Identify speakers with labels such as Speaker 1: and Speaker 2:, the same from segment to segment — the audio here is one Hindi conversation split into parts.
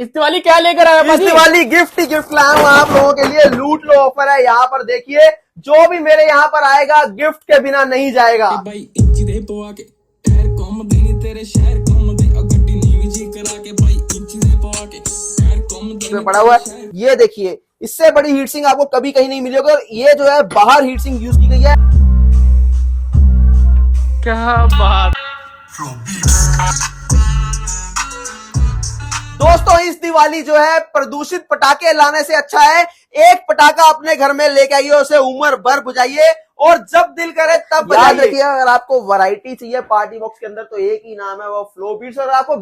Speaker 1: इस दिवाली क्या लेकर आया
Speaker 2: इस दिवाली गिफ्ट ही गिफ्ट लाया हूं आप लोगों के लिए। लूट लो ऑफर है यहाँ पर, देखिए जो भी मेरे यहाँ पर आएगा गिफ्ट के बिना नहीं जाएगा। इसमें पड़ा हुआ है, ये देखिए इससे बड़ी हीट सिंक आपको कभी कहीं नहीं मिलेगी। और ये जो है बाहर हीट सिंक यूज की गई है।
Speaker 1: क्या बात।
Speaker 2: दोस्तों इस दिवाली जो है प्रदूषित पटाखे लाने से अच्छा है एक पटाखा अपने घर में लेके आइए, उसे उम्र भर बुझाइए और जब दिल करे तब बजाइए। याद रखिए अगर आपको वैरायटी चाहिए पार्टी बॉक्स के अंदर तो एक ही नाम है, वो फ्लो बीट्स। और आपको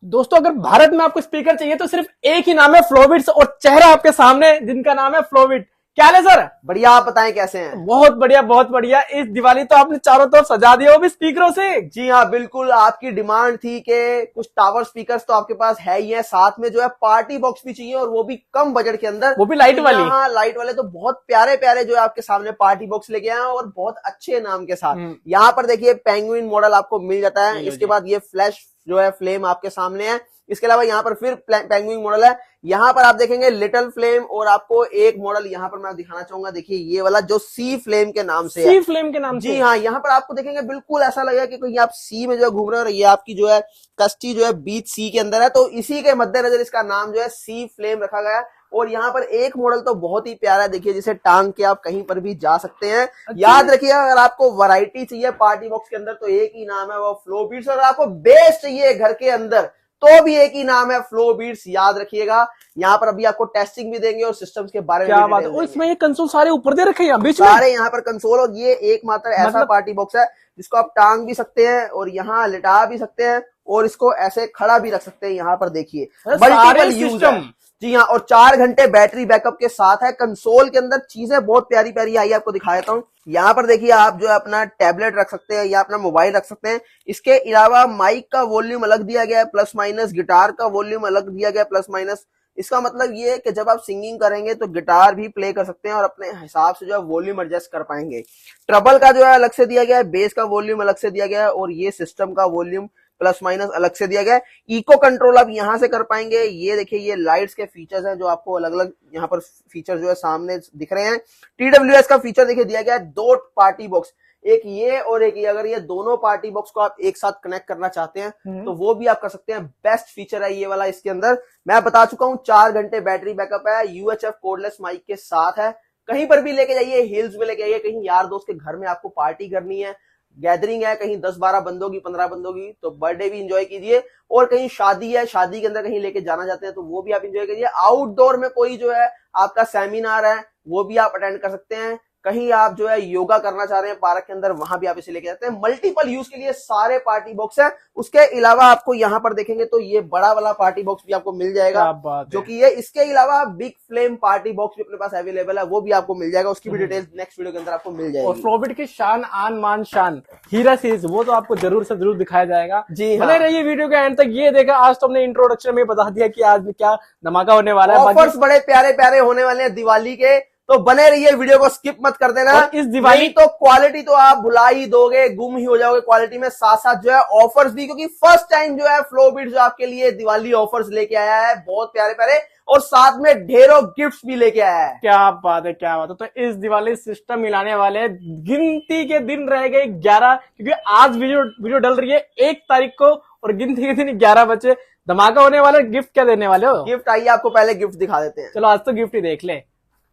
Speaker 1: दोस्तों अगर भारत में आपको स्पीकर चाहिए तो सिर्फ एक ही नाम है, फ्लोबिट्स, और चेहरा आपके सामने जिनका नाम है फ्लोबिट। क्या है सर?
Speaker 2: बढ़िया, आप बताएं कैसे हैं?
Speaker 1: बहुत बढ़िया बहुत बढ़िया। इस दिवाली तो आपने चारों तरफ सजा दिया वो भी स्पीकरों से।
Speaker 2: जी हाँ बिल्कुल, आपकी डिमांड थी कि कुछ टावर स्पीकर्स तो आपके पास है ही है, साथ में जो है पार्टी बॉक्स भी चाहिए और वो भी कम बजट के अंदर,
Speaker 1: वो भी लाइट वाली।
Speaker 2: हाँ लाइट वाले। तो बहुत प्यारे प्यारे जो है आपके सामने पार्टी बॉक्स लेके आए और बहुत अच्छे नाम के साथ। यहाँ पर देखिए पेंगुइन मॉडल आपको मिल जाता है। इसके बाद ये फ्लैश जो है फ्लेम आपके सामने है। इसके अलावा यहाँ पर फिर पेंगुइन मॉडल है। यहाँ पर आप देखेंगे लिटिल फ्लेम और आपको एक मॉडल यहाँ पर मैं दिखाना चाहूंगा, देखिए ये वाला जो सी फ्लेम के नाम से है।
Speaker 1: सी फ्लेम के नाम से।
Speaker 2: जी हाँ, यहाँ पर आपको देखेंगे बिल्कुल ऐसा लगेगा कि कोई आप सी में जो है घूम रहे हो और ये आपकी जो है कश्ती जो है बीच सी के अंदर है। तो इसी के मद्देनजर इसका नाम जो है सी फ्लेम रखा गया है। और यहाँ पर एक मॉडल तो बहुत ही प्यारा है, देखिए जिसे टांग के आप कहीं पर भी जा सकते हैं। याद रखिए अगर आपको वैरायटी चाहिए पार्टी बॉक्स के अंदर तो एक ही नाम है, वो फ्लो बीट्स। और आपको बेस चाहिए घर के अंदर तो भी एक ही नाम है, फ्लो बीट्स। याद रखिएगा यहाँ पर अभी आपको टेस्टिंग भी देंगे और सिस्टम्स के बारे में।
Speaker 1: क्या बात है। और इसमें ये कंसोल सारे ऊपर दे रखे हैं बीच में,
Speaker 2: सारे यहाँ पर कंसोल। और ये एकमात्र ऐसा पार्टी बॉक्स है जिसको आप टांग भी सकते हैं और यहाँ लिटा भी सकते हैं और इसको ऐसे खड़ा भी रख सकते हैं। यहाँ पर देखिए मल्टीपल यूज है। जी हाँ, और 4 घंटे बैटरी बैकअप के साथ है। कंसोल के अंदर चीजें बहुत प्यारी प्यारी आई, आपको दिखा देता हूँ। यहाँ पर देखिए आप जो है अपना टैबलेट रख सकते हैं या अपना मोबाइल रख सकते हैं। इसके अलावा माइक का वॉल्यूम अलग दिया गया है प्लस माइनस, गिटार का वॉल्यूम अलग दिया गया है प्लस माइनस। इसका मतलब ये है कि जब आप सिंगिंग करेंगे तो गिटार भी प्ले कर सकते हैं और अपने हिसाब से जो है वॉल्यूम एडजस्ट कर पाएंगे। ट्रबल का जो है अलग से दिया गया है, बेस का वॉल्यूम अलग से दिया गया है और ये सिस्टम का वॉल्यूम प्लस माइनस अलग से दिया गया है। इको कंट्रोल आप यहां से कर पाएंगे। ये देखिए ये लाइट्स के फीचर्स हैं जो आपको अलग अलग यहाँ पर फीचर जो है सामने दिख रहे हैं। TWS का फीचर देखिए दिया गया है, 2 पार्टी बॉक्स, एक ये और एक ये। अगर ये दोनों पार्टी बॉक्स को आप एक साथ कनेक्ट करना चाहते हैं तो वो भी आप कर सकते हैं। बेस्ट फीचर है ये वाला इसके अंदर। मैं बता चुका हूँ 4 घंटे बैटरी बैकअप है, UHF कोडलेस माइक के साथ है। कहीं पर भी लेके जाइए, हिल्स में लेके जाइए, कहीं यार दोस्त के घर में आपको पार्टी करनी है, गैदरिंग है, कहीं 10-12 बंदों की 15 बंदों की, तो बर्थडे भी एंजॉय कीजिए। और कहीं शादी है, शादी के अंदर कहीं लेके जाना चाहते हैं तो वो भी आप एंजॉय कीजिए। आउटडोर में कोई जो है आपका सेमिनार है वो भी आप अटेंड कर सकते हैं। कहीं आप जो है योगा करना चाह रहे हैं पार्क के अंदर, वहां भी आप इसे लेके जाते हैं। मल्टीपल यूज के लिए सारे पार्टी बॉक्स है। उसके अलावा आपको यहाँ पर देखेंगे तो ये बड़ा वाला पार्टी बॉक्स भी आपको मिल जाएगा जो कि ये। इसके अलावा बिग फ्लेम पार्टी बॉक्स भी अपने पास अवेलेबल है, वो भी आपको मिल जाएगा। उसकी भी डिटेल्स नेक्स्ट वीडियो के अंदर आपको मिल जाएगी।
Speaker 1: और फ्लोबिट की शान आन मान शान हीरा सीरीज वो तो आपको जरूर से जरूर दिखाया जाएगा।
Speaker 2: जी हाँ,
Speaker 1: बने रहिए वीडियो के एंड तक। ये देखा आज तो हमने इंट्रोडक्शन में बता दिया कि आज क्या धमाका होने वाला है।
Speaker 2: ऑफर्स बड़े प्यारे प्यारे होने वाले हैं दिवाली के, तो बने रहिए, वीडियो को स्किप मत कर देना।
Speaker 1: इस दिवाली
Speaker 2: तो क्वालिटी तो आप भुला ही दोगे, गुम ही हो जाओगे क्वालिटी में, साथ साथ जो है ऑफर्स भी, क्योंकि फर्स्ट टाइम जो है फ्लो बीट्स जो आपके लिए दिवाली ऑफर्स लेके आया है, बहुत प्यारे प्यारे, और साथ में ढेरों गिफ्ट्स भी लेके आया है।
Speaker 1: क्या बात है क्या बात है। तो इस दिवाली सिस्टम मिलाने वाले हैं, गिनती के दिन रह गए 11, क्योंकि आज वीडियो डल रही है 1 तारीख को और गिनती के दिन 11 बचे। धमाका होने वाला। गिफ्ट क्या देने वाले हो?
Speaker 2: गिफ्ट आइए आपको पहले गिफ्ट दिखा देते हैं।
Speaker 1: चलो आज तो गिफ्ट ही देख ले।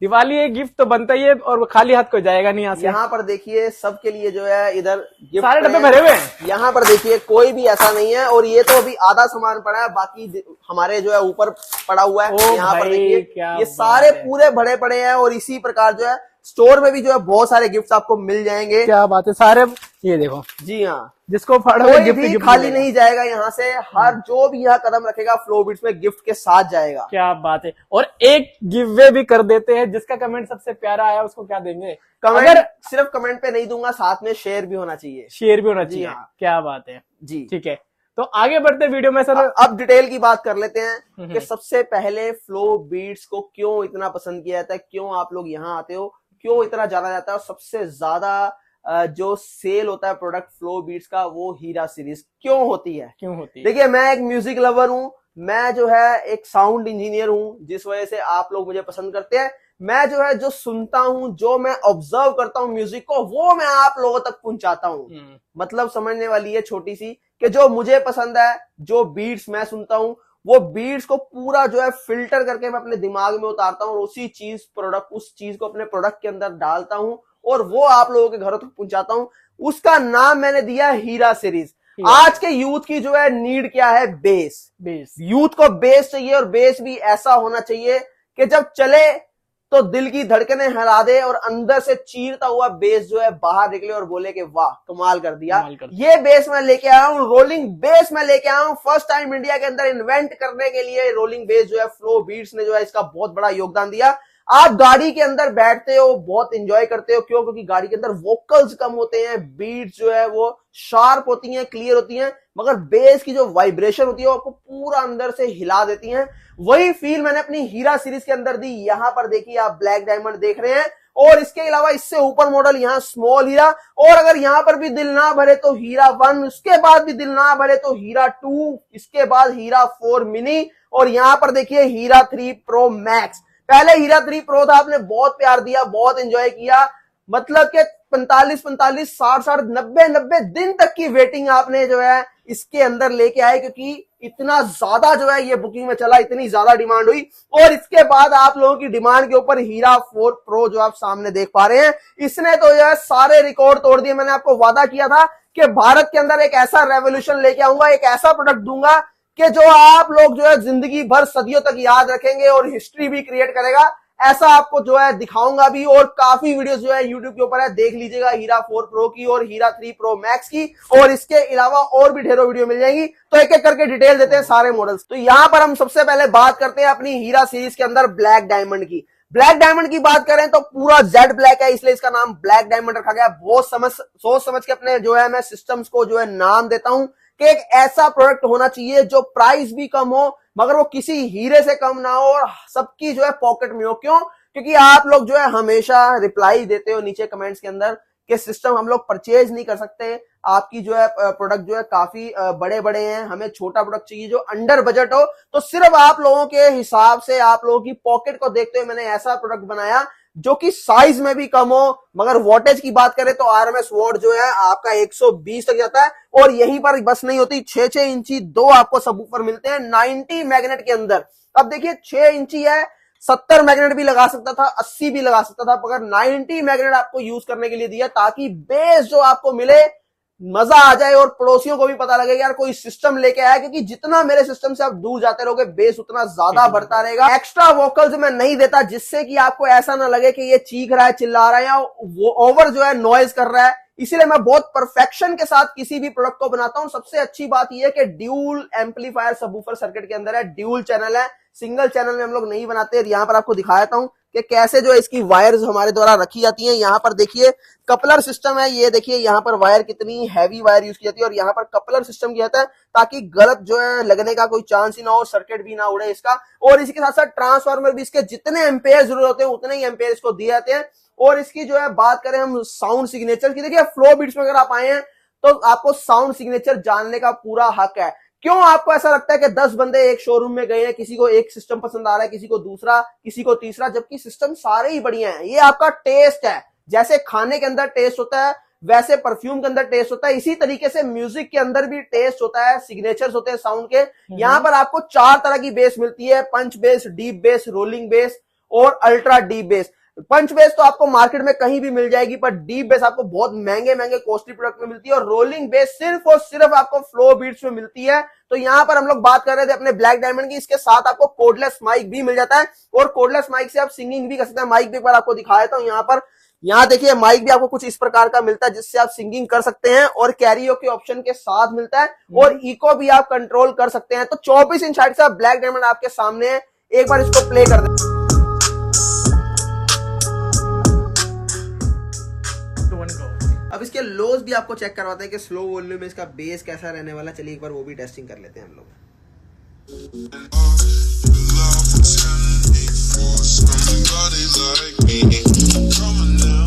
Speaker 1: दिवाली एक गिफ्ट तो बनता ही है और वो खाली हाथ कोई जाएगा नहीं यहाँ से।
Speaker 2: यहाँ पर देखिए सबके लिए जो है इधर गिफ्ट
Speaker 1: सारे डब्बे भरे हुए हैं।
Speaker 2: यहाँ पर देखिए कोई भी ऐसा नहीं है। और ये तो अभी आधा सामान पड़ा है, बाकी हमारे जो है ऊपर पड़ा हुआ है। यहाँ पर देखिए ये सारे पूरे भरे पड़े हैं। और इसी प्रकार जो है स्टोर में भी जो है बहुत सारे गिफ्ट्स आपको मिल जाएंगे।
Speaker 1: क्या बात है। सारे ये देखो।
Speaker 2: जी हाँ,
Speaker 1: जिसको
Speaker 2: कोई भी खाली नहीं जाएगा यहाँ से। हर जो भी यहाँ कदम रखेगा फ्लो बीट्स में गिफ्ट के साथ जाएगा।
Speaker 1: क्या बात है। और एक गिव वे भी कर देते हैं, जिसका कमेंट सबसे प्यारा आया उसको क्या देंगे?
Speaker 2: कमेंट अगर सिर्फ कमेंट पे नहीं दूंगा, साथ में शेयर भी होना चाहिए।
Speaker 1: शेयर भी होना चाहिए। हाँ। क्या बात है
Speaker 2: जी,
Speaker 1: ठीक है। तो आगे बढ़ते वीडियो में सर
Speaker 2: अब डिटेल की बात कर लेते हैं कि सबसे पहले फ्लो बीट्स को क्यों इतना पसंद किया जाता है, क्यों आप लोग यहाँ आते हो, क्यों इतना जाना जाता है और सबसे ज्यादा जो सेल होता है प्रोडक्ट फ्लो बीट्स का वो हीरा सीरीज क्यों होती है।
Speaker 1: है?
Speaker 2: देखिए मैं एक म्यूजिक लवर हूं, मैं जो है एक साउंड इंजीनियर हूं, जिस वजह से आप लोग मुझे पसंद करते हैं। मैं जो है जो सुनता हूं, जो मैं ऑब्जर्व करता हूं म्यूजिक को, वो मैं आप लोगों तक पहुंचाता हूं। मतलब समझने वाली है छोटी सी कि जो मुझे पसंद है, जो बीट्स मैं सुनता हूं, वो बीट्स को पूरा जो है फिल्टर करके मैं अपने दिमाग में उतारता हूं और उसी चीज प्रोडक्ट उस चीज को अपने प्रोडक्ट के अंदर डालता हूं और वो आप लोगों के घरों तक पहुंचाता हूं। उसका नाम मैंने दिया हीरा सीरीज। आज के यूथ की जो है नीड क्या है? बेस। यूथ को बेस चाहिए और बेस भी ऐसा होना चाहिए कि जब चले तो दिल की धड़कनें हिला दे और अंदर से चीरता हुआ बेस जो है बाहर निकले और बोले कि वाह कमाल कर दिया। ये बेस मैं लेके आया हूं, रोलिंग बेस मैं लेके आया हूं। फर्स्ट टाइम इंडिया के अंदर इन्वेंट करने के लिए रोलिंग बेस जो है फ्लो बीट्स ने जो है इसका बहुत बड़ा योगदान दिया। आप गाड़ी के अंदर बैठते हो, बहुत एंजॉय करते हो, क्यों? क्योंकि गाड़ी के अंदर वोकल्स कम होते हैं, बीट्स जो है वो शार्प होती हैं, क्लियर होती हैं, मगर बेस की जो वाइब्रेशन होती है वो आपको पूरा अंदर से हिला देती हैं। वही फील मैंने अपनी हीरा सीरीज के अंदर दी। यहां पर देखिए आप ब्लैक डायमंड देख रहे हैं और इसके अलावा इससे ऊपर मॉडल यहाँ स्मॉल हीरा, और अगर यहां पर भी दिल ना भरे तो हीरा 1, उसके बाद भी दिल ना भरे तो हीरा 2, इसके बाद हीरा 4 मिनी और यहां पर देखिए हीरा 3 प्रो मैक्स। पहले हीरा 3 प्रो था, आपने बहुत प्यार दिया, बहुत एंजॉय किया, मतलब कि 45, 60 90 दिन तक की वेटिंग आपने जो है इसके अंदर लेके आए, क्योंकि इतना ज्यादा जो है ये बुकिंग में चला, इतनी ज्यादा डिमांड हुई। और इसके बाद आप लोगों की डिमांड के ऊपर हीरा 4 प्रो जो आप सामने देख पा रहे हैं, इसने तो जो है सारे रिकॉर्ड तोड़ दिए। मैंने आपको वादा किया था कि भारत के अंदर एक ऐसा रेवोल्यूशन लेके आऊंगा, एक ऐसा प्रोडक्ट दूंगा कि जो आप लोग जो है जिंदगी भर सदियों तक याद रखेंगे और हिस्ट्री भी क्रिएट करेगा। ऐसा आपको जो है दिखाऊंगा भी, और काफी वीडियोस जो है YouTube के ऊपर है, देख लीजिएगा हीरा 4 प्रो की और हीरा 3 प्रो मैक्स की, और इसके अलावा और भी ढेरों वीडियो मिल जाएंगी। तो एक एक करके डिटेल देते हैं सारे मॉडल्स। तो यहां पर हम सबसे पहले बात करते हैं अपनी हीरा सीरीज के अंदर ब्लैक डायमंड की। ब्लैक डायमंड की बात करें तो पूरा जेड ब्लैक है, इसलिए इसका नाम ब्लैक डायमंड रखा गया। बहुत सोच समझ के अपने जो है मैं सिस्टम्स को जो है नाम देता हूं कि एक ऐसा प्रोडक्ट होना चाहिए जो प्राइस भी कम हो मगर वो किसी हीरे से कम ना हो और सबकी जो है पॉकेट में हो। क्यों? क्योंकि आप लोग जो है हमेशा रिप्लाई देते हो नीचे कमेंट्स के अंदर कि सिस्टम हम लोग परचेज नहीं कर सकते, आपकी जो है प्रोडक्ट जो है काफी बड़े बड़े हैं, हमें छोटा प्रोडक्ट चाहिए जो अंडर बजट हो। तो सिर्फ आप लोगों के हिसाब से, आप लोगों की पॉकेट को देखते हुए मैंने ऐसा प्रोडक्ट बनाया जो कि साइज में भी कम हो, मगर वोल्टेज की बात करें तो RMS वोट जो है आपका 120 तक जाता है। और यहीं पर बस नहीं होती, 6 इंची 2 आपको सबवूफर मिलते हैं 90 मैग्नेट के अंदर। अब देखिए 6 इंची है, 70 मैग्नेट भी लगा सकता था, 80 भी लगा सकता था, मगर 90 मैग्नेट आपको यूज करने के लिए दिया ताकि बेस जो आपको मिले मजा आ जाए और पड़ोसियों को भी पता लगे यार कोई सिस्टम लेके आया। क्योंकि जितना मेरे सिस्टम से आप दूर जाते रहोगे बेस उतना ज्यादा बढ़ता रहेगा। एक्स्ट्रा वोकल्स मैं नहीं देता जिससे कि आपको ऐसा ना लगे कि ये चीख रहा है, चिल्ला रहा है या वो ओवर जो है नॉइज कर रहा है। इसीलिए मैं बहुत परफेक्शन के साथ किसी भी प्रोडक्ट को बनाता हूं। सबसे अच्छी बात यह है कि ड्यूल एम्पलीफायर सबवूफर सर्किट के अंदर है, ड्यूल चैनल है, सिंगल चैनल में हम लोग नहीं बनाते। यहां पर आपको दिखाता हूं कि कैसे जो इसकी वायर्स हमारे द्वारा रखी जाती हैं। यहाँ पर देखिए कपलर सिस्टम है, ये देखिए यहाँ पर वायर कितनी हैवी वायर यूज की जाती है और यहाँ पर कपलर सिस्टम किया जाता है ताकि गलत जो है लगने का कोई चांस ही ना हो, सर्किट भी ना उड़े इसका। और इसी के साथ साथ ट्रांसफार्मर भी इसके जितने एम्पेयर जरूरत होते हैं उतने ही एम्पेयर इसको दिए जाते हैं। और इसकी जो है बात करें हम साउंड सिग्नेचर की, देखिए फ्लो बीट्स में अगर आप आए हैं तो आपको साउंड सिग्नेचर जानने का पूरा हक है। क्यों आपको ऐसा लगता है कि 10 बंदे एक शोरूम में गए हैं, किसी को एक सिस्टम पसंद आ रहा है, किसी को दूसरा, किसी को तीसरा, जबकि सिस्टम सारे ही बढ़िया हैं। ये आपका टेस्ट है। जैसे खाने के अंदर टेस्ट होता है वैसे परफ्यूम के अंदर टेस्ट होता है, इसी तरीके से म्यूजिक के अंदर भी टेस्ट होता है, सिग्नेचर्स होते हैं साउंड के। यहाँ पर आपको 4 तरह की बेस मिलती है, punch bass, deep bass, rolling bass और ultra deep bass. Punch bass तो आपको मार्केट में कहीं भी मिल जाएगी, पर डीप बेस आपको बहुत महंगे महंगे कॉस्टली प्रोडक्ट में मिलती है और रोलिंग बेस सिर्फ और सिर्फ आपको फ्लो बीट्स में मिलती है। तो यहाँ पर हम लोग बात कर रहे थे अपने ब्लैक डायमंड की, इसके साथ आपको कोडलेस माइक भी मिल जाता है और कोडलेस माइक से आप सिंगिंग भी कर सकते हैं। माइक भी एक बार आपको दिखा देता हूँ। यहाँ पर यहाँ देखिए माइक भी आपको कुछ इस प्रकार का मिलता है जिससे आप सिंगिंग कर सकते हैं और कैरियोके ऑप्शन के साथ मिलता है और इको भी आप कंट्रोल कर सकते हैं। तो 24 इंच हाइट से ब्लैक डायमंड आपके सामने है, एक बार इसको प्ले कर दे। अब इसके लोज भी आपको चेक करवाते हैं कि स्लो वॉल्यूम में इसका बेस कैसा रहने वाला। चलिए एक बार वो भी टेस्टिंग कर लेते हैं हम लोग।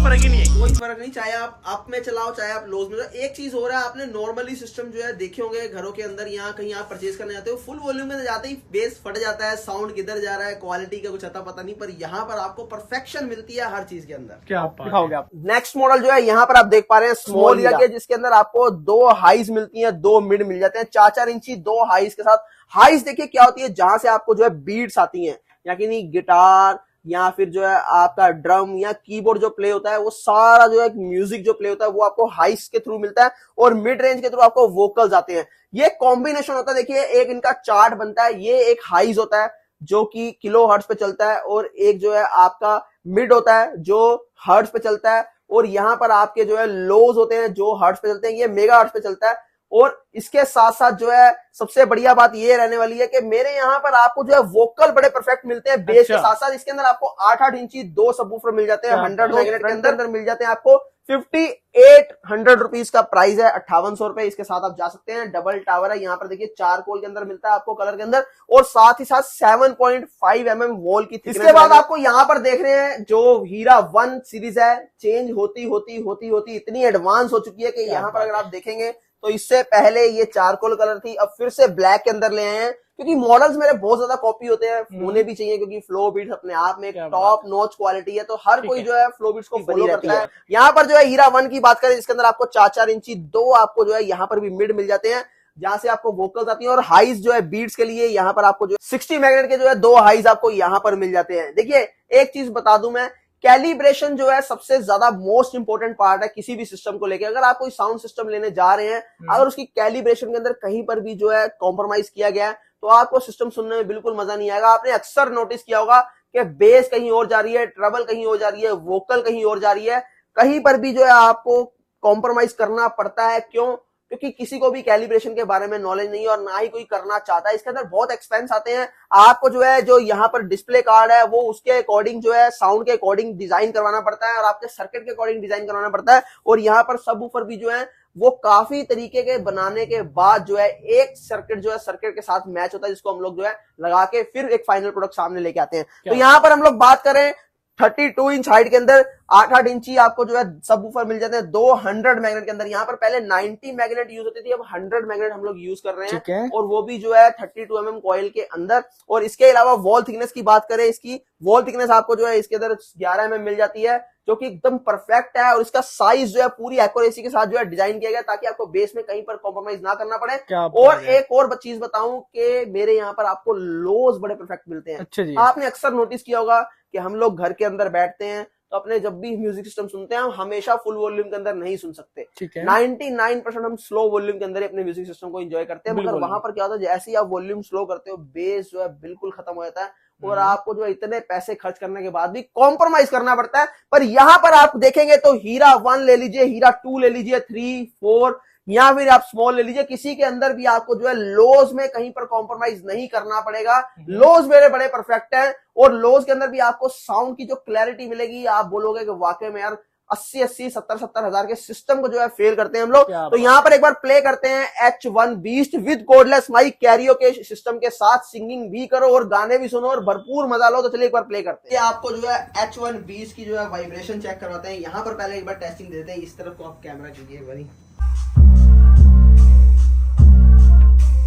Speaker 2: फर्क ही नहीं है, कोई फर्क नहीं, चाहे आप अप में चलाओ चाहे आप लोज में। एक चीज हो रहा है, आपने नॉर्मली सिस्टम जो है देखे होंगे घरों के अंदर, यहाँ कहीं आप परचेज करने जाते हो, फुल वॉल्यूम में जाते ही बेस फट जाता है, साउंड किधर जा रहा है, क्वालिटी का कुछ अता पता नहीं। पर यहाँ पर आपको परफेक्शन मिलती है हर चीज के अंदर।
Speaker 1: क्या आप दिखाओगे आप?
Speaker 2: नेक्स्ट मॉडल जो है यहाँ पर आप देख पा रहे हैं स्मॉल हीरा के, जिसके अंदर आपको 2 हाईज मिलती हैं, 2 मिड मिल जाते हैं, 4-4 इंची 2 हाईज के साथ। हाईज देखिए क्या होती है, जहां से आपको जो है बीट्स आती हैं, या कि नहीं गिटार या फिर जो है आपका ड्रम या कीबोर्ड जो प्ले होता है, वो सारा जो है म्यूजिक जो प्ले होता है वो आपको हाईस के थ्रू मिलता है, और मिड रेंज के थ्रू आपको वोकल्स आते हैं। ये कॉम्बिनेशन होता है, देखिए एक इनका चार्ट बनता है, ये एक हाईज होता है जो कि किलो हर्ट्ज पे चलता है, और एक जो है आपका मिड होता है जो हर्ट्ज पे चलता है, और यहाँ पर आपके जो है लोज होते हैं जो हर्ट्ज पे चलते हैं, ये मेगा हर्ट्ज पे चलता है। और इसके साथ साथ जो है सबसे बढ़िया बात ये रहने वाली है कि मेरे यहाँ पर आपको जो है वोकल बड़े परफेक्ट मिलते हैं बेस के साथ साथ। इसके अंदर आपको 8-8 इंची 2 सबवूफर मिल जाते हैं, 100 मैग्नेट के अंदर मिल जाते हैं आपको। 5800 रुपीज का प्राइस है, 5800 रुपए। इसके साथ आप जा सकते हैं, डबल टावर है, यहाँ पर देखिए चारकोल के अंदर मिलता है आपको कलर के अंदर, और साथ ही साथ 7.5 mm वॉल की थिकनेस। इसके बाद आपको यहाँ पर देख रहे हैं जो हीरा 1 सीरीज है, चेंज होती इतनी एडवांस हो चुकी है कि यहाँ पर अगर आप देखेंगे तो इससे पहले ये चारकोल कलर थी, अब फिर से ब्लैक के अंदर ले आए हैं, क्योंकि मॉडल्स मेरे बहुत ज्यादा कॉपी होते हैं, होने भी चाहिए, क्योंकि फ्लो बीट्स अपने आप में एक टॉप नॉच क्वालिटी है, तो हर कोई जो है फ्लो बीट्स को फॉलो करता है। यहाँ पर जो है हीरा 1 की बात करें, जिसके अंदर आपको 4-4 इंची 2 आपको जो है यहाँ पर भी मिड मिल जाते हैं, जहां से आपको वोकल्स आती है, और हाईज जो है बीट्स के लिए यहाँ पर आपको जो 60 मैग्नेट के जो है 2 हाईज आपको यहाँ पर मिल जाते हैं। देखिए एक चीज बता दूं मैं, कैलिब्रेशन जो है सबसे ज्यादा मोस्ट इंपोर्टेंट पार्ट है किसी भी सिस्टम को लेके। अगर आप कोई साउंड सिस्टम लेने जा रहे हैं, अगर उसकी कैलिब्रेशन के अंदर कहीं पर भी जो है कॉम्प्रोमाइज किया गया है, तो आपको सिस्टम सुनने में बिल्कुल मजा नहीं आएगा। आपने अक्सर नोटिस किया होगा कि बेस कहीं और जा रही है, ट्रबल कहीं और जा रही है, वोकल कहीं और जा रही है, कहीं पर भी जो है आपको कॉम्प्रोमाइज करना पड़ता है। क्यों? क्योंकि किसी को भी कैलिब्रेशन के बारे में नॉलेज नहीं है, और ना ही कोई करना चाहता है। इसके अंदर बहुत एक्सपेंस आते हैं, आपको जो है जो यहाँ पर डिस्प्ले कार्ड है वो उसके अकॉर्डिंग जो है साउंड के अकॉर्डिंग डिजाइन करवाना पड़ता है, और आपके सर्किट के अकॉर्डिंग डिजाइन करवाना पड़ता है। और यहाँ पर सबवूफर भी जो है वो काफी तरीके के बनाने के बाद जो है एक सर्किट जो है सर्किट के साथ मैच होता है, जिसको हम लोग जो है लगा के फिर एक फाइनल प्रोडक्ट सामने लेके आते हैं। तो यहाँ पर हम लोग बात करें 32 इंच हाइट के अंदर 8-8 इंची आपको जो है सबवूफर मिल जाते हैं 200 मैग्नेट के अंदर। यहाँ पर पहले 90 मैग्नेट यूज होती थी, अब 100 मैग्नेट हम लोग यूज कर रहे हैं, और वो भी जो है 32 mm कॉइल के अंदर। और इसके अलावा वॉल थिकनेस की बात करें, इसकी वॉल थिकनेस आपको जो है इसके अंदर 11 mm मिल जाती है, जो कि एकदम परफेक्ट है, और इसका साइज जो है पूरी एक्यूरेसी के साथ जो है डिजाइन किया गया, ताकि आपको बेस में कहीं पर कॉम्प्रोमाइज ना करना पड़े। और एक और चीज बताऊं कि मेरे यहाँ पर आपको लोज बड़े परफेक्ट मिलते हैं। अच्छा जी। आपने अक्सर नोटिस किया होगा कि हम लोग घर के अंदर बैठते हैं तो अपने जब भी म्यूजिक सिस्टम सुनते हैं, हम हमेशा फुल वॉल्यूम के अंदर नहीं सुन सकते। 99% हम स्लो वॉल्यूम के अंदर अपने म्यूजिक सिस्टम को एंजॉय करते हैं, मगर वहां पर क्या होता है, जैसे ही आप वॉल्यूम स्लो करते हो, बेस जो है बिल्कुल खत्म हो जाता है, और आपको जो है इतने पैसे खर्च करने के बाद भी कॉम्प्रोमाइज करना पड़ता है। पर यहाँ पर आप देखेंगे तो हीरा 1 ले लीजिए, हीरा 2 ले लीजिए, 3, 4 या फिर आप स्मॉल ले लीजिए, किसी के अंदर भी आपको जो है लोज में कहीं पर कॉम्प्रोमाइज नहीं करना पड़ेगा। लोज मेरे बड़े परफेक्ट हैं, और लोज के अंदर भी आपको साउंड की जो क्लैरिटी मिलेगी, आप बोलोगे कि वाकई में यार 80-80, 70-70 हजार के सिस्टम को जो है फेल करते हैं हम लोग। तो यहाँ पर एक बार प्ले करते हैं H1 beast with cordless mic, karaoke system के साथ सिंगिंग भी करो और गाने भी सुनो और भरपूर मजा लो। तो चलिए एक बार प्ले करते हैं। आपको जो है H1 बीस्ट की जो है वाइब्रेशन चेक करवाते हैं। यहाँ पर पहले एक बार टेस्टिंग देते हैं। इस तरफ को आप कैमरा कीजिए एक बारी।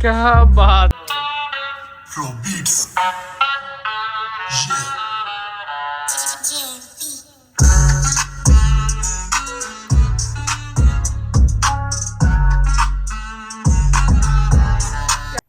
Speaker 1: क्या बात।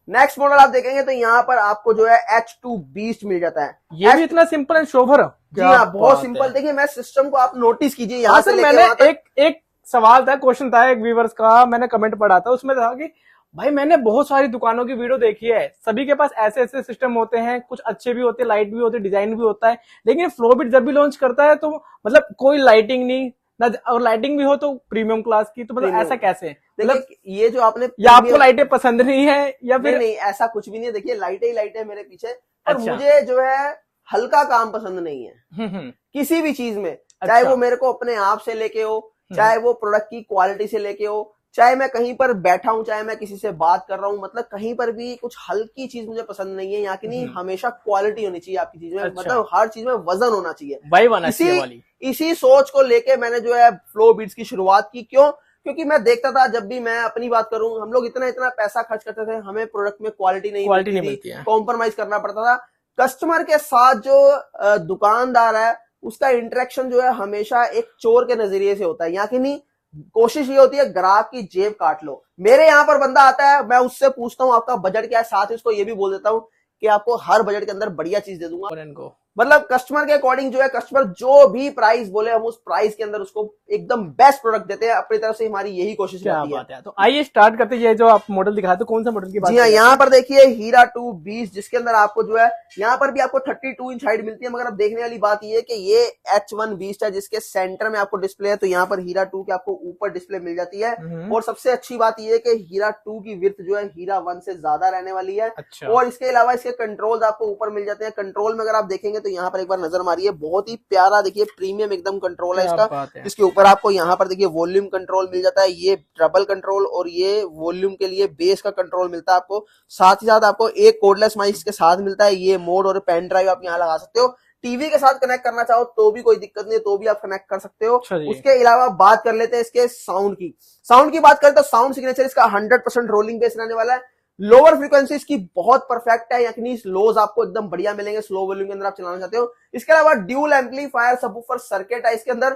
Speaker 2: नेक्स्ट मॉडल आप देखेंगे तो यहाँ पर आपको जो है H2 बीस्ट मिल जाता है।
Speaker 1: ये भी इतना सिंपल एंड शोभर।
Speaker 2: जी हाँ, बहुत सिंपल। देखिए मैं सिस्टम को आप नोटिस कीजिए यहाँ से।
Speaker 1: मैंने एक सवाल था, क्वेश्चन था एक व्यूअर्स का, मैंने कमेंट पढ़ा था, उसमें था कि भाई मैंने बहुत सारी दुकानों की वीडियो देखी है, सभी के पास ऐसे ऐसे सिस्टम होते हैं, कुछ अच्छे भी होते हैं, लाइट भी होती है, डिजाइन भी होता है, लेकिन फ्लोबिट जब भी लॉन्च करता है तो मतलब कोई लाइटिंग नहीं ना, और लाइटिंग भी हो तो प्रीमियम क्लास की। तो मतलब ऐसा कैसे? मतलब
Speaker 2: ये जो आपने,
Speaker 1: या आपको लाइटें पसंद नहीं है या फिर
Speaker 2: नहीं, ऐसा कुछ भी नहीं है। देखिए लाइटें ही लाइटें मेरे पीछे, और मुझे जो है हल्का काम पसंद नहीं है किसी भी चीज में। चाहे वो मेरे को अपने आप से लेके हो, चाहे वो प्रोडक्ट की क्वालिटी से लेके हो, चाहे मैं कहीं पर बैठा हूं, चाहे मैं किसी से बात कर रहा हूं, मतलब कहीं पर भी कुछ हल्की चीज मुझे पसंद नहीं है यहाँ की। नहीं, हमेशा क्वालिटी होनी चाहिए आपकी चीज में।
Speaker 1: अच्छा।
Speaker 2: मतलब हर चीज में वजन होना चाहिए,
Speaker 1: वही बना चाहिए वाली।
Speaker 2: इसी सोच को लेके मैंने जो है फ्लो बीट्स की शुरुआत की। क्यों? क्योंकि मैं देखता था, जब भी मैं अपनी बात करूं, हम लोग इतना इतना पैसा खर्च करते थे, हमें प्रोडक्ट में क्वालिटी नहीं मिलती थी, कॉम्प्रोमाइज करना पड़ता था। कस्टमर के साथ जो दुकानदार है उसका इंटरेक्शन जो है हमेशा एक चोर के नजरिए से होता है। यहाँ की नहीं, कोशिश ये होती है ग्राहक की जेब काट लो। मेरे यहाँ पर बंदा आता है, मैं उससे पूछता हूँ आपका बजट क्या है, साथ ही उसको ये भी बोल देता हूँ कि आपको हर बजट के अंदर बढ़िया चीज दे दूंगा। मतलब कस्टमर के अकॉर्डिंग जो है, कस्टमर जो भी प्राइस बोले हम उस प्राइस के अंदर उसको एकदम बेस्ट प्रोडक्ट देते हैं। अपनी तरफ से हमारी यही कोशिश रहती है।
Speaker 1: तो आइए स्टार्ट करते हैं। ये जो आप मॉडल दिखाते हो, कौन सा मॉडल की बात?
Speaker 2: जी हाँ, यहाँ पर देखिए हीरा 2 20, जिसके अंदर आपको जो है यहाँ पर भी आपको 32 इंच हाइट मिलती है। मगर अब देखने वाली बात ये है कि ये H1 बीस्ट है, जिसके सेंटर में आपको डिस्प्ले है। तो यहाँ पर हीरा 2 के आपको ऊपर डिस्प्ले मिल जाती है। और सबसे अच्छी बात ये है कि हीरा 2 की विड्थ जो है हीरा 1 से ज्यादा रहने वाली है।
Speaker 1: अच्छा।
Speaker 2: और इसके अलावा इसके कंट्रोल आपको ऊपर मिल जाते हैं। कंट्रोल में अगर आप देखेंगे तो यहाँ पर एक बार नजर मारिए, बहुत ही प्यारा देखिए प्रीमियम एकदम कंट्रोल है इसका। इसके ऊपर आपको यहाँ पर देखिए वॉल्यूम कंट्रोल मिल जाता है, ये ट्रबल कंट्रोल, और ये वॉल्यूम के लिए बेस का कंट्रोल मिलता है आपको। साथ ही साथ आपको एक कोडलेस माइक इसके साथ मिलता है। ये मोड और पेन ड्राइव आप यहाँ लगा सकते हो। टीवी के साथ कनेक्ट करना चाहो तो भी कोई दिक्कत नहीं, तो भी आप कनेक्ट कर सकते हो। उसके अलावा बात कर लेते हैं इसके साउंड की बात करें तो साउंड सिग्नेचर इसका 100% रोलिंग बेस रहने वाला है। लोअर फ्रीक्वेंसी इसकी बहुत परफेक्ट है, यानी लोज आपको एकदम बढ़िया मिलेंगे स्लो वॉल्यूम के अंदर आप चलाना चाहते हो। इसके अलावा ड्यूल एम्पलीफायर सबवूफर सर्किट है इसके अंदर।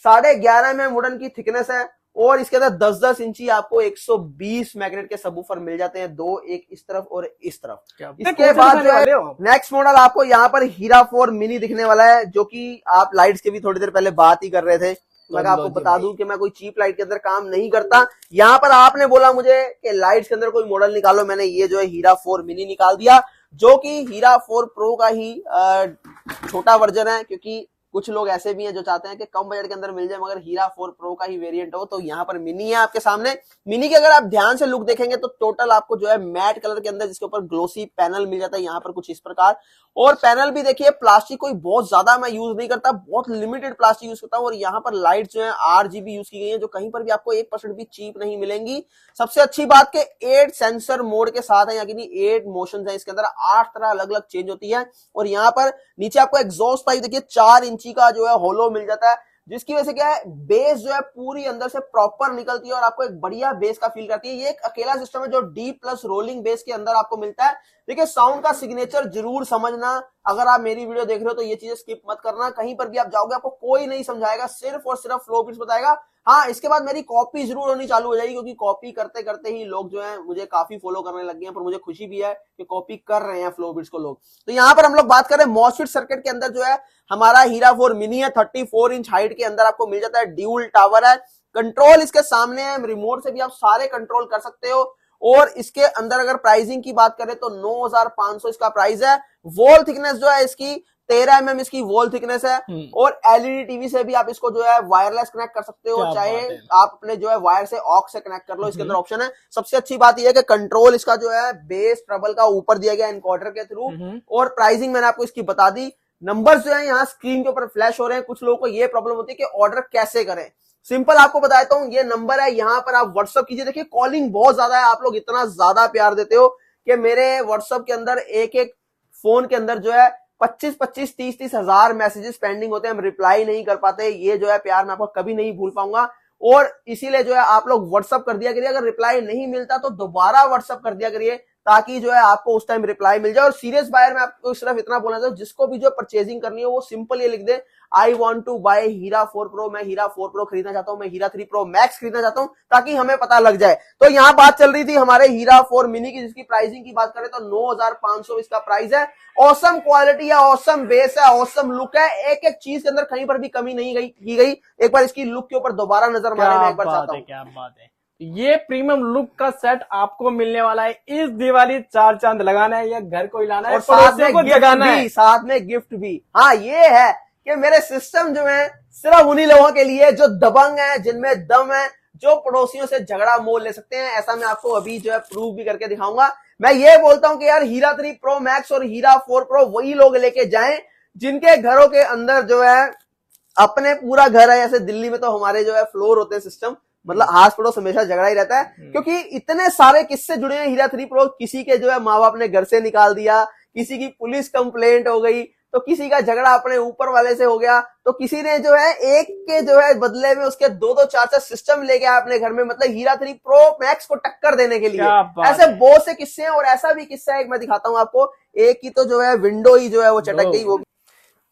Speaker 2: 11.5 mm वुडन की थिकनेस है, और इसके अंदर 10-10 इंची आपको 120 मैग्नेट के सबवूफर मिल जाते हैं, दो, एक इस तरफ और इस तरफ। इसके बाद जो है नेक्स्ट मॉडल आपको यहाँ पर हीरा 4 मिनी दिखने वाला है, जो कि आप लाइट्स के भी थोड़ी देर पहले बात ही कर रहे थे। मैं आपको बता दूं कि मैं कोई चीप लाइट के अंदर काम नहीं करता। यहाँ पर आपने बोला मुझे कि लाइट्स के अंदर कोई मॉडल निकालो, मैंने ये जो है हीरा 4 मिनी निकाल दिया, जो कि हीरा 4 प्रो का ही छोटा वर्जन है। क्योंकि कुछ लोग ऐसे भी हैं जो चाहते हैं कि कम बजट के अंदर मिल जाए मगर हीरा 4 प्रो का ही वेरिएंट हो। तो यहाँ पर मिनी है आपके सामने। मिनी के अगर आप ध्यान से लुक देखेंगे तो टोटल आपको जो है मैट कलर के अंदर, जिसके ऊपर ग्लोसी पैनल मिल जाता है यहाँ पर कुछ इस प्रकार। और पैनल भी देखिए प्लास्टिक कोई बहुत ज्यादा मैं यूज नहीं करता, बहुत लिमिटेड प्लास्टिक यूज करता हूँ। और यहाँ पर लाइट जो है RGB यूज की गई है, जो कहीं पर भी आपको 1% भी चीप नहीं मिलेंगी। सबसे अच्छी बात के 8 सेंसर मोड के साथ है, यानी 8 मोशन है इसके अंदर, 8 तरह अलग अलग चेंज होती है। और यहाँ पर नीचे आपको एग्जॉस्ट पाइप देखिए 4 इंची का जो है होलो मिल जाता है, जिसकी वजह से क्या है बेस जो है पूरी अंदर से प्रॉपर निकलती है और आपको एक बढ़िया बेस का फील करती है। ये एक अकेला सिस्टम है जो डी प्लस रोलिंग बेस के अंदर आपको मिलता है। देखिए साउंड का सिग्नेचर जरूर समझना, अगर आप मेरी वीडियो देख रहे हो तो ये चीजें स्किप मत करना। कहीं पर भी आप जाओगे आपको कोई नहीं समझाएगा, सिर्फ और सिर्फ फ्लो बीट्स बताएगा। हाँ, इसके बाद मेरी कॉपी जरूर होनी चालू हो जाएगी, क्योंकि कॉपी करते करते ही लोग जो है मुझे काफी फॉलो करने लग गए हैं। पर मुझे खुशी भी है कि कॉपी कर रहे हैं फ्लो बीट्स को लोग। तो यहाँ पर हम लोग बात करें मॉसफेट सर्किट के अंदर, जो है हमारा हीरा 4 मिनी है, 34 इंच हाइट के अंदर आपको मिल जाता है। ड्यूल टावर है, कंट्रोल इसके सामने है, रिमोट से भी आप सारे कंट्रोल कर सकते हो। और इसके अंदर अगर प्राइसिंग की बात करें तो 9500 इसका प्राइस है। वॉल थिकनेस जो है इसकी 13 mm इसकी वॉल थिकनेस है। और एलईडी टीवी से भी आप इसको जो है वायरलेस कनेक्ट कर सकते हो, चाहे आप अपने जो है वायर से ऑक्स से कनेक्ट कर लो, इसके अंदर ऑप्शन है। सबसे अच्छी बात यह है कि कंट्रोल इसका जो है बेस ट्रबल का ऊपर दिया गया एनकोडर के थ्रू। और प्राइसिंग मैंने आपको इसकी बता दी। नंबर्स जो है यहाँ स्क्रीन के ऊपर फ्लैश हो रहे हैं। कुछ लोगों को ये प्रॉब्लम होती है कि ऑर्डर कैसे करें। सिंपल आपको बताता हूं, ये नंबर है, यहाँ पर आप व्हाट्सअप कीजिए। देखिए कॉलिंग बहुत ज्यादा है, आप लोग इतना ज्यादा प्यार देते हो कि मेरे व्हाट्सअप के अंदर एक एक फोन के अंदर जो है 25-25, 30-30 हजार मैसेजेस पेंडिंग होते हैं, हम रिप्लाई नहीं कर पाते। ये जो है प्यार मैं आपको कभी नहीं भूल पाऊंगा। और इसीलिए जो है आप लोग व्हाट्सअप कर दिया करिए, अगर रिप्लाई नहीं मिलता तो दोबारा व्हाट्सअप कर दिया करिए, ताकि जो है आपको उस टाइम रिप्लाई मिल जाए। और सीरियस बायर में आपको सिर्फ इतना बोलना चाहता हूं, जिसको भी जो परचेजिंग करनी है वो सिंपल ये लिख दे, I want to buy Hero 4 pro, मैं हीरा 4 प्रो खरीदना चाहता हूं, मैं हीरा 3 प्रो मैक्स खरीदना चाहता हूं, ताकि हमें पता लग जाए। तो यहाँ बात चल रही थी हमारे हीरा 4 मिनी की, जिसकी प्राइसिंग की बात करें तो 9500 इसका प्राइस है। ऑसम क्वालिटी है, ऑसम बेस है, ऑसम लुक है, एक एक चीज के अंदर कहीं पर भी कमी नहीं की गई। एक बार इसकी लुक के ऊपर दोबारा नजर मारे, मैं एक बार चाहता हूं।
Speaker 1: क्या बात है, ये प्रीमियम लुक का सेट आपको मिलने वाला है। इस दिवाली 4 चांद लगाना है या घर को हिलाना है,
Speaker 2: और साथ में जगाना है, साथ में गिफ्ट भी। हाँ, ये है कि मेरे सिस्टम जो है सिर्फ उन्हीं लोगों के लिए जो दबंग है, जिनमें दम है, जो पड़ोसियों से झगड़ा मोल ले सकते हैं। ऐसा मैं आपको अभी जो है प्रूव भी करके दिखाऊंगा। मैं ये बोलता हूं कि यार हीरा 3 प्रो मैक्स और हीरा 4 प्रो वही लोग लेके जाएं जिनके घरों के अंदर जो है अपने पूरा घर है। जैसे दिल्ली में तो हमारे जो है फ्लोर होते हैं सिस्टम, मतलब आस पड़ोस हमेशा झगड़ा ही रहता है, क्योंकि इतने सारे किस्से जुड़े हैं हीरा 3 प्रो। किसी के जो है माँ बाप ने घर से निकाल दिया, किसी की पुलिस कंप्लेंट हो गई, तो किसी का झगड़ा अपने ऊपर वाले से हो गया, तो किसी ने जो है एक के जो है बदले में उसके 2-2 4-4 सिस्टम ले गया अपने घर में, मतलब हीरा 3 प्रो मैक्स को टक्कर देने के लिए। ऐसे बहुत से किस्से हैं। और ऐसा भी किस्सा है, एक मैं दिखाता हूं आपको। एक की तो जो है विंडो ही जो है वो चटक गई। वो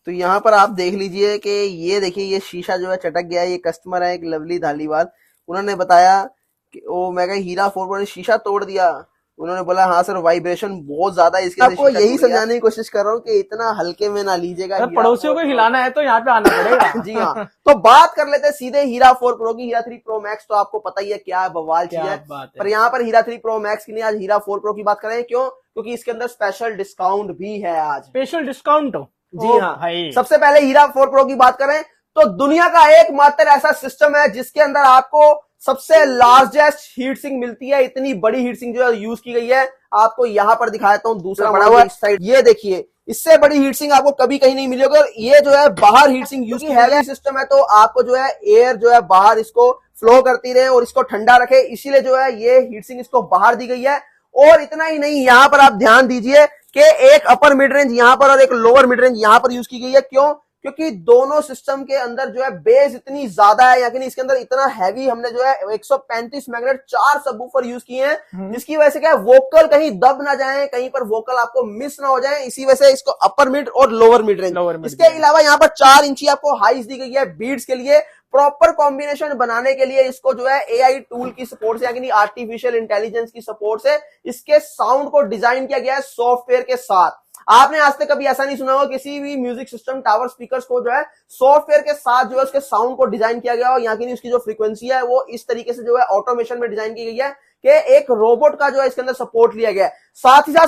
Speaker 2: तो यहाँ पर आप देख लीजिए कि ये देखिए, ये शीशा जो है चटक गया है। ये कस्टमर है एक लवली धालीवाल, उन्होंने बताया कि ओ मैं कहा हीरा 4 प्रो ने शीशा तोड़ दिया। उन्होंने बोला हाँ सर, वाइब्रेशन बहुत ज्यादा है इसके। आपको यही समझाने की कोशिश कर रहा हूँ कि इतना हल्के में ना लीजिएगा।
Speaker 1: पड़ोसियों को हिलाना है तो यहाँ पे आना पड़ेगा।
Speaker 2: जी हाँ, तो बात कर लेते हैं सीधे हीरा 4 प्रो की। हीरा 3 प्रो मैक्स तो आपको पता ही है क्या बवाल चीज है, पर यहाँ पर हीरा 3 प्रो मैक्स की नहीं, आज हीरा 4 प्रो की बात करें। क्यों? क्योंकि इसके अंदर स्पेशल डिस्काउंट भी है आज।
Speaker 1: Special discount?
Speaker 2: जी हाँ भाई। सबसे पहले हीरा 4 प्रो की बात करें तो दुनिया का एकमात्र ऐसा सिस्टम है जिसके अंदर आपको सबसे लार्जेस्ट हीट सिंक मिलती है। इतनी बड़ी हीट सिंक जो है यूज की गई है। आपको यहां पर दिखाता हूं, दूसरा बड़ा हुआ साइड, ये देखिए, इससे बड़ी हीट सिंक आपको कभी कहीं नहीं मिलेगी। और ये जो है बाहर हीट सिंक यूज की हैवी सिस्टम है, तो आपको जो है एयर जो है बाहर इसको फ्लो करती रहे और इसको ठंडा रखे, इसीलिए जो है ये हीट सिंक इसको बाहर दी गई है। और इतना ही नहीं, यहां पर आप ध्यान दीजिए कि एक अपर मिड रेंज यहां पर और एक लोअर मिड रेंज यहां पर यूज की गई है। क्यों? क्योंकि दोनों सिस्टम के अंदर जो है बेस इतनी ज्यादा है, यानी इसके अंदर इतना हैवी हमने जो है 135 मैग्नेट 4 सबवूफर यूज किए हैं, जिसकी वजह से क्या है, वोकल कहीं दब ना जाए, कहीं पर वोकल आपको मिस ना हो जाए। इसी वजह से इसको अपर मिड और लोअर मिड रेंज। इसके अलावा यहाँ पर 4 इंची आपको हाइस दी गई है बीट्स के लिए। प्रॉपर कॉम्बिनेशन बनाने के लिए इसको जो है एआई टूल की सपोर्ट से, यानी आर्टिफिशियल इंटेलिजेंस की सपोर्ट से इसके साउंड को डिजाइन किया गया है सॉफ्टवेयर के साथ। आपने आज तक कभी ऐसा नहीं सुना होगा किसी भी म्यूजिक सिस्टम टावर स्पीकर्स को जो है सॉफ्टवेयर के साथ जो है उसके साउंड को डिजाइन किया गया हो, यहाँ की उसकी जो फ्रीक्वेंसी है वो इस तरीके से जो है ऑटोमेशन में डिजाइन की गई है कि एक रोबोट का जो है इसके अंदर सपोर्ट लिया गया है। साथ ही साथ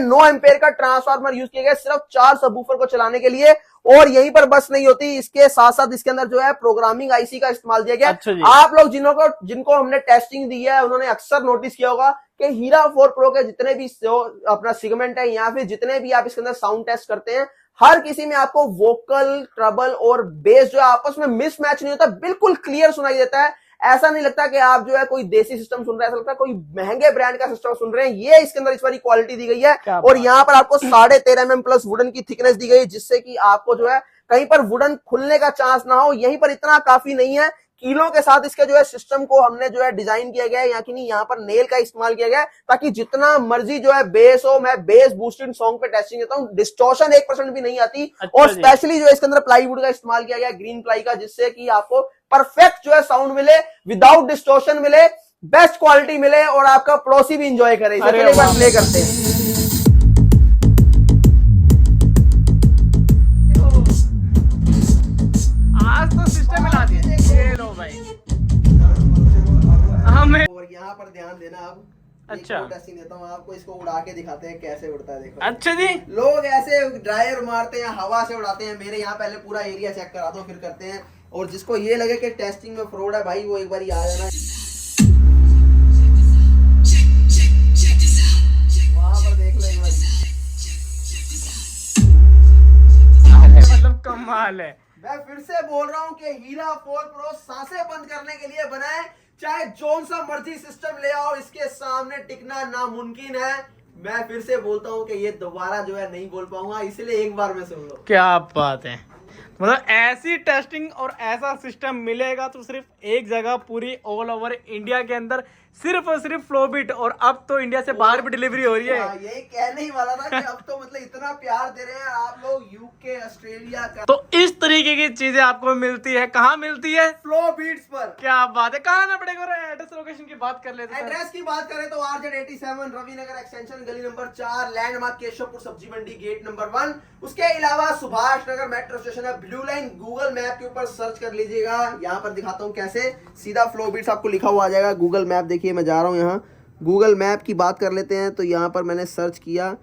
Speaker 2: 9.5 एम्पेयर का ट्रांसफार्मर यूज किया गया सिर्फ 4 सबवूफर को चलाने के लिए। और यहीं पर बस नहीं होती, इसके साथ साथ इसके अंदर जो है प्रोग्रामिंग आईसी का इस्तेमाल किया गया। अच्छा, आप लोग जिनको हमने टेस्टिंग दी है उन्होंने अक्सर नोटिस किया होगा कि हीरा 4 प्रो के जितने भी अपना सेगमेंट है या फिर जितने भी आप इसके अंदर साउंड टेस्ट करते हैं, हर किसी में आपको वोकल, ट्रबल और बेस जो है आपस में मिसमैच नहीं होता, बिल्कुल क्लियर सुनाई देता है। ऐसा नहीं लगता कि आप जो है कोई देसी सिस्टम सुन रहे हैं, ऐसा लगता है कोई महंगे ब्रांड का सिस्टम सुन रहे हैं। ये इसके अंदर इस बारी क्वालिटी दी गई है। और यहाँ पर आपको 13.5 mm प्लस वुडन की थिकनेस दी गई, जिससे कि आपको जो है कहीं पर वुडन खुलने का चांस ना हो। यहीं पर इतना काफी नहीं है, कीलों के साथ इसके जो है सिस्टम को हमने जो है डिजाइन किया गया है, यहाँ की नहीं, यहाँ पर नेल का इस्तेमाल किया गया है ताकि जितना मर्जी जो है बेस हो। मैं बेस बूस्टेड सॉन्ग पे टेस्टिंग देता हूँ, डिस्टॉर्शन 1% भी नहीं आती। और स्पेशली जो है इसके अंदर प्लाईवुड का इस्तेमाल किया गया, ग्रीन प्लाई का, जिससे कि आपको परफेक्ट जो है साउंड मिले, विदाउट डिस्टॉर्शन मिले, बेस्ट क्वालिटी मिले और आपका पड़ोसी भी इंजॉय करे। प्ले करते हैं। और यहाँ पर ध्यान देना, अब अच्छा टेस्टिंग देता हूँ आपको, इसको उड़ा के दिखाते हैं कैसे उड़ता है। देखो अच्छा जी, लोग ऐसे ड्रायर मारते हैं, हवा से उड़ाते हैं। मेरे यहाँ पहले पूरा एरिया चेक करा दो फिर करते हैं। और जिसको ये लगे कि टेस्टिंग में फ्रॉड है भाई, वो एक बार आ जाना वहां पर देख लो एक बार। मतलब कमाल है। मैं फिर से बोल रहा हूँ कि हीरा 4 प्रो सांसें बंद करने के लिए बना है। चाहे जोन सा मर्जी सिस्टम ले आओ, इसके सामने टिकना नामुमकिन है। मैं फिर से बोलता हूँ कि ये दोबारा जो है नहीं बोल पाऊंगा, इसलिए एक बार में सुन लो। क्या बात है, मतलब ऐसी टेस्टिंग और ऐसा सिस्टम मिलेगा तो सिर्फ एक जगह पूरी ऑल ओवर इंडिया के अंदर, सिर्फ और सिर्फ फ्लोबिट। और अब तो इंडिया से बाहर भी डिलीवरी हो रही है। यही कहने ही वाला था कि अब तो मतलब इतना प्यार दे रहे हैं आप लोग यूके, ऑस्ट्रेलिया का। तो इस तरीके की चीजें आपको मिलती है, कहाँ मिलती है? फ्लोबिट्स पर। क्या बात है, कहाँ आना पड़ेगा? एड्रेस लोकेशन की बात कर लेते हैं। एड्रेस की बात करें तो RZ87 रविनगर एक्सटेंशन, गली नंबर 4, लैंडमार्क केशवपुर सब्जी मंडी, गेट नंबर 1। उसके अलावा सुभाष नगर मेट्रो स्टेशन है, ब्लू लाइन गूगल मैप के ऊपर सर्च कर लीजिएगा। यहाँ पर दिखाता हूँ कैसे, सीधा फ्लोबिट्स आपको लिखा हुआ आ जाएगा। गूगल मैप देखिए, मैं जा रहा हूँ यहाँ, गूगल मैप की बात कर लेते हैं। तो यहाँ पर मैंने सर्च किया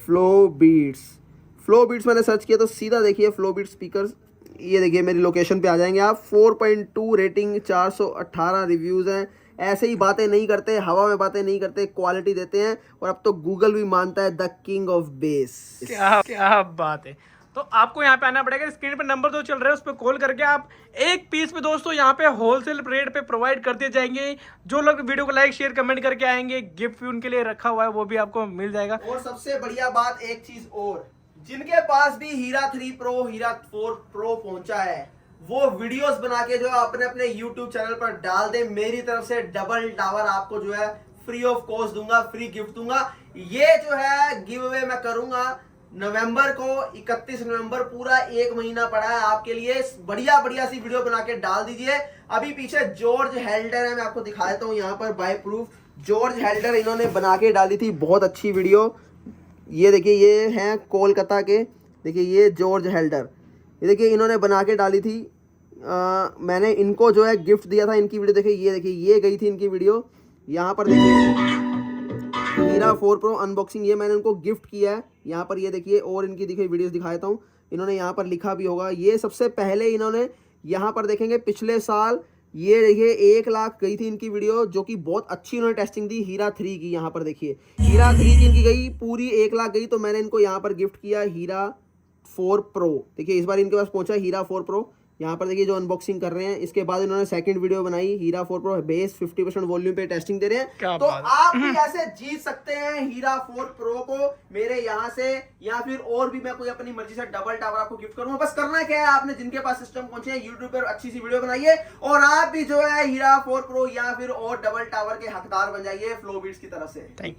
Speaker 2: फ्लोबिट्स मैंने सर्च किया तो सीधा देखिए फ्लोबिट्स स्पीकर्स, ये देखिए मेरी लोकेशन पे आ जाएंगे आप। 4.2 रेटिंग, 418 रिव्यूज हैं। ऐसे ही बातें नहीं करते, हवा में बातें नहीं करते, क्वालिटी देते हैं। और अब तो गूगल भी मानता है द किंग ऑफ बेस। क्या बात है।
Speaker 1: तो आपको यहाँ पे आना पड़ेगा। स्क्रीन पे नंबर 2 चल रहा है, उस पर कॉल करके आप एक पीस पे दोस्तों यहाँ पे होलसेल रेट पे प्रोवाइड करते जाएंगे। जो लोग वीडियो को लाइक शेयर कमेंट करके आएंगे, गिफ्ट भी उनके लिए रखा हुआ है, वो भी आपको मिल जाएगा।
Speaker 2: और सबसे बढ़िया बात एक चीज और, जिनके पास भी हीरा 3 प्रो हीरा 4 प्रो पहुंचा है, वो वीडियोस बना के जो अपने अपने YouTube चैनल पर डाल दे। मेरी तरफ से डबल टावर आपको जो है फ्री ऑफ कॉस्ट दूंगा, फ्री गिफ्ट दूंगा। ये जो है गिव अवे मैं करूंगा नवंबर को, 31 नवंबर, पूरा 1 महीना पड़ा है आपके लिए। बढ़िया बढ़िया सी वीडियो बना के डाल दीजिए। अभी पीछे जॉर्ज हेल्डर है, मैं आपको दिखा देता हूँ यहाँ पर बाय प्रूफ। जॉर्ज हेल्डर इन्होंने बना के डाली थी, बहुत अच्छी वीडियो। ये देखिए, ये हैं कोलकाता के, देखिए ये जॉर्ज हेल्डर, ये देखिए इन्होंने बना के डाली थी। मैंने इनको जो है गिफ्ट दिया था, इनकी वीडियो देखिए, ये देखिए ये गई थी इनकी वीडियो। यहाँ पर देखिए हीरा 4 प्रो अनबॉक्सिंग, ये मैंने उनको गिफ्ट किया है। यहाँ पर ये देखिए, और इनकी देखिए वीडियोस दिखा देता हूँ। इन्होंने यहाँ पर लिखा भी होगा, ये सबसे पहले इन्होंने यहाँ पर देखेंगे पिछले साल, ये देखिए 1 लाख गई थी इनकी वीडियो, जो कि बहुत अच्छी इन्होंने टेस्टिंग दी हीरा 3 की। यहाँ पर देखिए हीरा 3 की इनकी गई पूरी 1 लाख गई, तो मैंने इनको यहाँ पर गिफ्ट किया हीरा 4 प्रो। देखिए इस बार इनके पास पहुंचा हीरा 4 प्रो। यहाँ पर देखिए जो अनबॉक्सिंग कर रहे हैं। इसके बाद इन्होंने सेकंड वीडियो बनाई, हीरा 4 प्रो बेस 50% वॉल्यूम पे टेस्टिंग दे रहे हैं। तो आप भी ऐसे जीत सकते हैं हीरा 4 प्रो को मेरे यहाँ से, या फिर और भी मैं कोई अपनी मर्जी से डबल टावर आपको गिफ्ट करूंगा। बस करना क्या है, आपने जिनके पास सिस्टम पहुंचे हैं यूट्यूब पर अच्छी सी वीडियो बनाइए, और आप भी जो है हीरा 4 प्रो या फिर और डबल टावर के हकदार बन जाइए फ्लो बीट्स की तरफ से।
Speaker 1: Thank you.